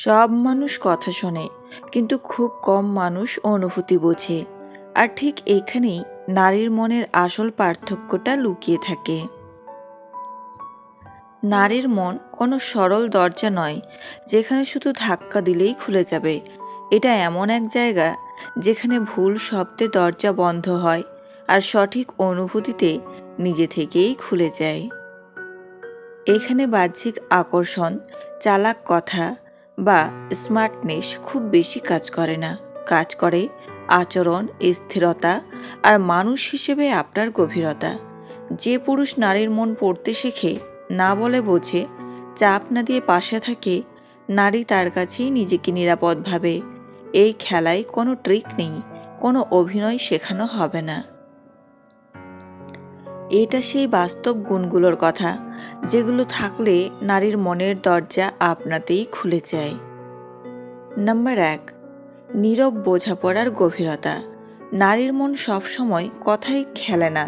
সব মানুষ কথা শোনে, কিন্তু খুব কম মানুষ অনুভূতি বোঝে। আর ঠিক এখানেই নারীর মনের আসল পার্থক্যটা লুকিয়ে থাকে। নারীর মন কোনো সরল দরজা নয়, যেখানে শুধু ধাক্কা দিলেই খুলে যাবে। এটা এমন এক জায়গা যেখানে ভুল শব্দে দরজা বন্ধ হয় আর সঠিক অনুভূতিতে নিজে থেকেই খুলে যায়। এখানে বাহ্যিক আকর্ষণ, চালাক কথা বা স্মার্টনেস খুব বেশি কাজ করে না। কাজ করে আচরণ, স্থিরতা আর মানুষ হিসেবে আপনার গভীরতা। যে পুরুষ নারীর মন পড়তে শেখে, না বলে বোঝে, চাপ না দিয়ে পাশে থাকে, নারী তার কাছেই নিজেকে নিরাপদ ভাবে। এই খেলায় কোনো ট্রিক নেই, কোনো অভিনয় শেখানো হবে না। এটা সেই বাস্তব গুণগুলোর কথা, যেগুলো থাকলে নারীর মনের দরজা আপনাতেই খুলে যায়। নাম্বার 1, নীরব বোঝাপড়ার গভীরতা। নারীর মন সবসময় কথাই খেলে না।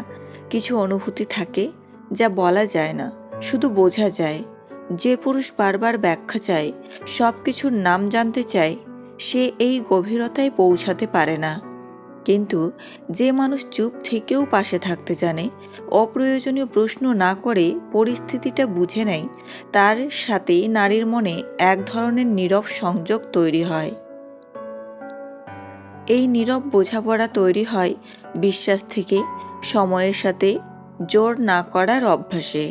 কিছু অনুভূতি থাকে যা বলা যায় না, শুধু বোঝা যায়। যে পুরুষ বারবার ব্যাখ্যা চায়, সব কিছুর নাম জানতে চায়, সে এই গভীরতায় পৌঁছাতে পারে না। কিন্তু যে মানুষ চুপ থেকেও পাশে থাকতে জানে, অপ্রয়োজনীয় প্রশ্ন না করে পরিস্থিতিটা বুঝে নেয়, তার সাথে নারীর মনে এক ধরনের নীরব সংযোগ তৈরি হয়। এই নীরব বোঝাপড়া তৈরি হয় বিশ্বাস থেকে, সময়ের সাথে জোর না করার অভ্যাসে।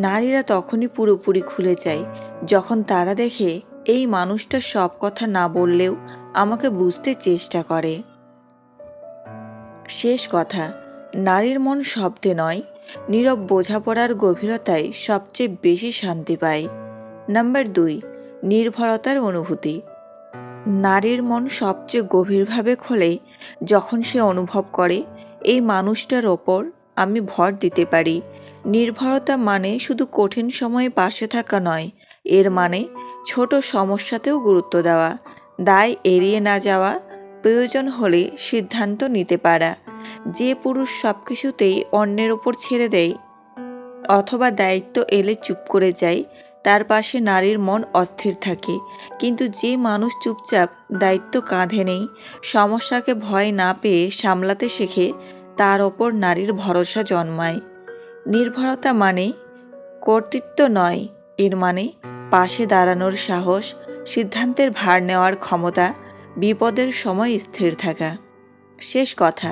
নারীরা তখনই পুরোপুরি খুলে যায় যখন তারা দেখে এই মানুষটা সব কথা না বললেও আমাকে বুঝতে চেষ্টা করে। শেষ কথা, নারীর মন শব্দে নয়, নীরব বোঝাপড়ার গভীরতায় সবচেয়ে বেশি শান্তি পায়। নাম্বার 2, নির্ভরতার অনুভূতি। নারীর মন সবচেয়ে গভীরভাবে খোলে যখন সে অনুভব করে এই মানুষটার ওপর আমি ভর দিতে পারি। নির্ভরতা মানে শুধু কঠিন সময়ে পাশে থাকা নয়, এর মানে ছোট সমস্যাতেও গুরুত্ব দেওয়া, দায় এড়িয়ে না যাওয়া, প্রয়োজন হলে সিদ্ধান্ত নিতে পারা। যে পুরুষ সব কিছুতেই অন্যের ওপর ছেড়ে দেয় অথবা দায়িত্ব এলে চুপ করে যায়, তার পাশে নারীর মন অস্থির থাকে। কিন্তু যে মানুষ চুপচাপ দায়িত্ব কাঁধে নেই, সমস্যাকে ভয় না পেয়ে সামলাতে শেখে, তার ওপর নারীর ভরসা জন্মায়। নির্ভরতা মানে কর্তৃত্ব নয়, এর মানে পাশে দাঁড়ানোর সাহস, সিদ্ধান্তের ভার নেওয়ার ক্ষমতা, বিপদের সময় স্থির থাকা। শেষ কথা,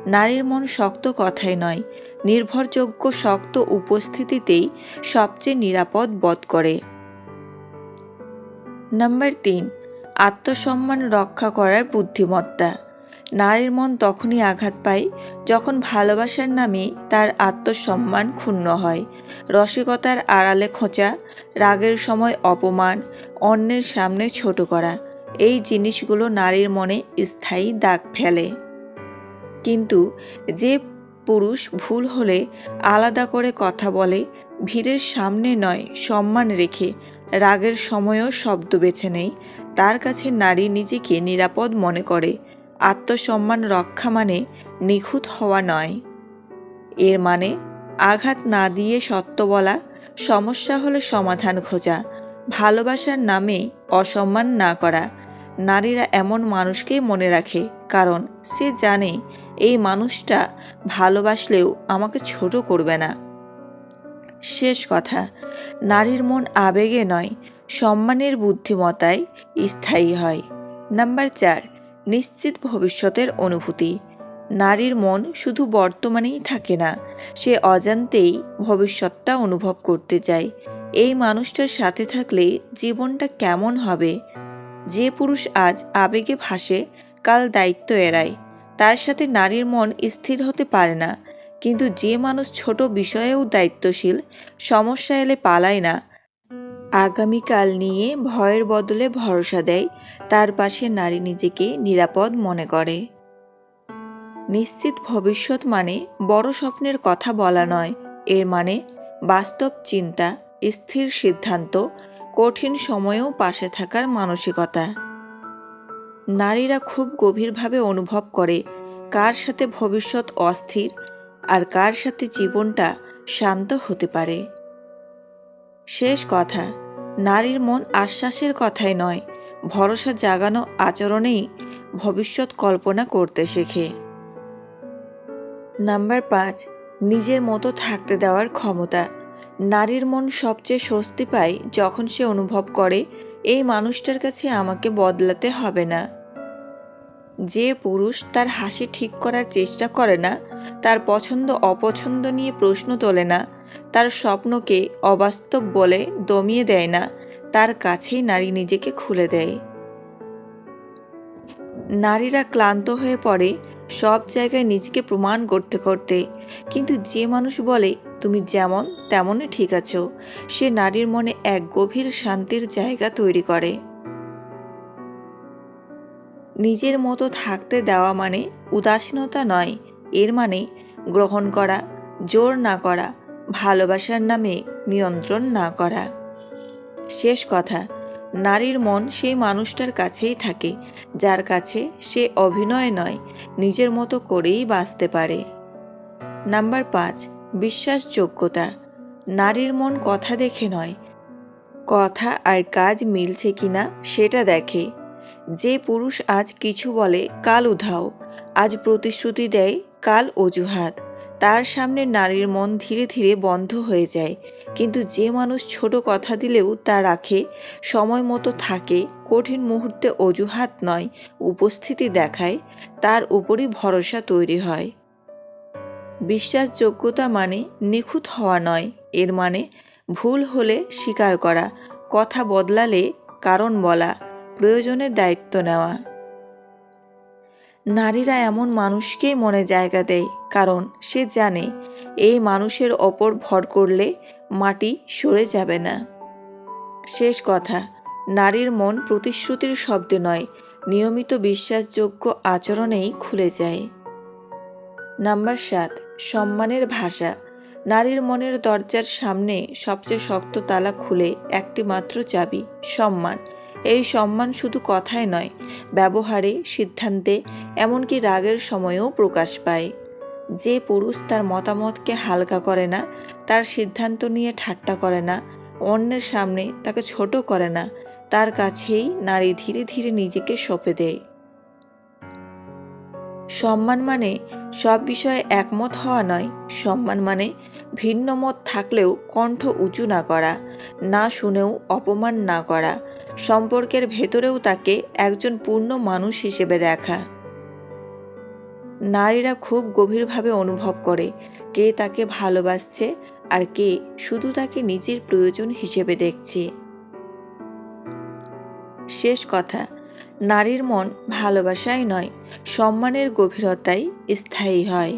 নারীর মন শক্ত কথায় নয়, নির্ভরযোগ্য শক্ত উপস্থিতিতেই সবচেয়ে নিরাপদ বোধ করে। নাম্বার 3, আত্মসম্মান রক্ষা করার বুদ্ধিমত্তা। নারীর মন তখনই আঘাত পায় যখন ভালোবাসার নামে তার আত্মসম্মান ক্ষুণ্ণ হয়। রসিকতার আড়ালে খোঁচা, রাগের সময় অপমান, অন্যের সামনে ছোট করা, এই জিনিসগুলো নারীর মনে স্থায়ী দাগ ফেলে। কিন্তু যে পুরুষ ভুল হলে আলাদা করে কথা বলে, ভিড়ের সামনে নয়, সম্মান রেখে, রাগের সময়ও শব্দ বেছে নেয়, তার কাছে নারী নিজেকে নিরাপদ মনে করে। আত্মসম্মান রক্ষা মানে নিখুঁত হওয়া নয়, এর মানে আঘাত না দিয়ে সত্য বলা, সমস্যা হলে সমাধান খোঁজা, ভালোবাসার নামে অসম্মান না করা। নারীরা এমন মানুষকেই মনে রাখে, কারণ সে জানে এই মানুষটা ভালোবাসলেও আমাকে ছোট করবে না। শেষ কথা, নারীর মন আবেগে নয়, সম্মানের বুদ্ধিমত্তায় স্থায়ী হয়। নাম্বার 4, নিশ্চিত ভবিষ্যতের অনুভূতি। নারীর মন শুধু বর্তমানেই থাকে না, সে অজান্তেই ভবিষ্যৎটা অনুভব করতে চায়। এই মানুষটার সাথে থাকলে জীবনটা কেমন হবে। যে পুরুষ আজ আবেগে ভাসে, কাল দায়িত্ব এড়ায়, তার সাথে নারীর মন স্থির হতে পারে না। কিন্তু যে মানুষ ছোট বিষয়েও দায়িত্বশীল, সমস্যা এলে পালায় না, আগামীকাল নিয়ে ভয়ের বদলে ভরসা দেয়, তার পাশে নারী নিজেকে নিরাপদ মনে করে। নিশ্চিত ভবিষ্যৎ মানে বড় স্বপ্নের কথা বলা নয়, এর মানে বাস্তব চিন্তা, স্থির সিদ্ধান্ত, কঠিন সময়েও পাশে থাকার মানসিকতা। নারীরা খুব গভীরভাবে অনুভব করে কার সাথে ভবিষ্যৎ অস্থির আর কার সাথে জীবনটা শান্ত হতে পারে। শেষ কথা, নারীর মন নারীর মন আশ্বাসের কথাই নয়, ভরসা জাগানো আচরণেই ভবিষ্যৎ কল্পনা করতে শেখে। নাম্বার 5, নিজের মতো থাকতে দেওয়ার ক্ষমতা। নারীর মন সবচেয়ে স্বস্তি পায় যখন সে অনুভব করে এই মানুষটার কাছে আমাকে বদলাতে হবে না। যে পুরুষ তার হাসি ঠিক করার চেষ্টা করে না, তার পছন্দ অপছন্দ নিয়ে প্রশ্ন তোলে না, তার স্বপ্নকে অবাস্তব বলে দমিয়ে দেয় না, তার কাছেই নারী নিজেকে খুলে দেয়। নারীরা ক্লান্ত হয়ে পড়ে সব জায়গায় নিজেকে প্রমাণ করতে করতে, কিন্তু যে মানুষ বলে তুমি যেমন তেমনই ঠিক আছো, সে নারীর মনে এক গভীর শান্তির জায়গা তৈরি করে। নিজের মতো থাকতে দেওয়া মানে উদাসীনতা নয়, এর মানে গ্রহণ করা, জোর না করা, ভালোবাসার নামে নিয়ন্ত্রণ না করা। শেষ কথা, নারীর মন সেই মানুষটার কাছেই থাকে যার কাছে সে অভিনয় নয়, নিজের মতো করেই বাঁচতে পারে। নাম্বার 5, বিশ্বাসযোগ্যতা। নারীর মন কথা দেখে নয়, কথা আর কাজ মিলছে কিনা সেটা দেখে। যে পুরুষ আজ কিছু বলে কাল উধাও, আজ প্রতিশ্রুতি দেয় কাল অজুহাত, তার সামনে নারীর মন ধীরে ধীরে বন্ধ হয়ে যায়। কিন্তু যে মানুষ ছোট কথা দিলেও তা রাখে, সময় মতো থাকে, কঠিন মুহূর্তে অজুহাত নয় উপস্থিতি দেখায়, তার উপরই ভরসা তৈরি হয়। বিশ্বাসযোগ্যতা মানে নিখুঁত হওয়া নয়, এর মানে ভুল হলে স্বীকার করা, কথা বদলালে কারণ বলা, প্রয়োজনে দায়িত্ব নেওয়া। নারীরা এমন মানুষকেই মনে জায়গা দেয় কারণ সে জানে এই মানুষের ওপর ভর করলে মাটি সরে যাবে না। শেষ কথা, নারীর মন প্রতিশ্রুতির শব্দে নয়, নিয়মিত বিশ্বাসযোগ্য আচরণেই খুলে যায়। নাম্বার 7, সম্মানের ভাষা। নারীর মনের দরজার সামনে সবচেয়ে শক্ত তালা খুলে একটি মাত্র চাবি, সম্মান। এই সম্মান শুধু কথায় নয়, ব্যবহারে, সিদ্ধান্তে, এমনকি রাগের সময়েও প্রকাশ পায়। যে পুরুষ তার মতামতকে হালকা করে না, তার সিদ্ধান্ত নিয়ে ঠাট্টা করে না, অন্যের সামনে তাকে ছোট করে না, তার কাছেই নারী ধীরে ধীরে নিজেকে সঁপে দেয়। সম্মান মানে সব বিষয়ে একমত হওয়া নয়, সম্মান মানে ভিন্ন মত থাকলেও কণ্ঠ উঁচু না করা, না শুনেও অপমান না করা, সম্পর্কের ভেতরেও তাকে একজন পূর্ণ মানুষ হিসেবে দেখা। নারীরা খুব গভীরভাবে অনুভব করে কে তাকে ভালোবাসছে আর কে শুধু তাকে নিজের প্রয়োজন হিসেবে দেখছে। শেষ কথা, নারীর মন ভালোবাসায় নয়, সম্মানের গভীরতায় স্থায়ী হয়।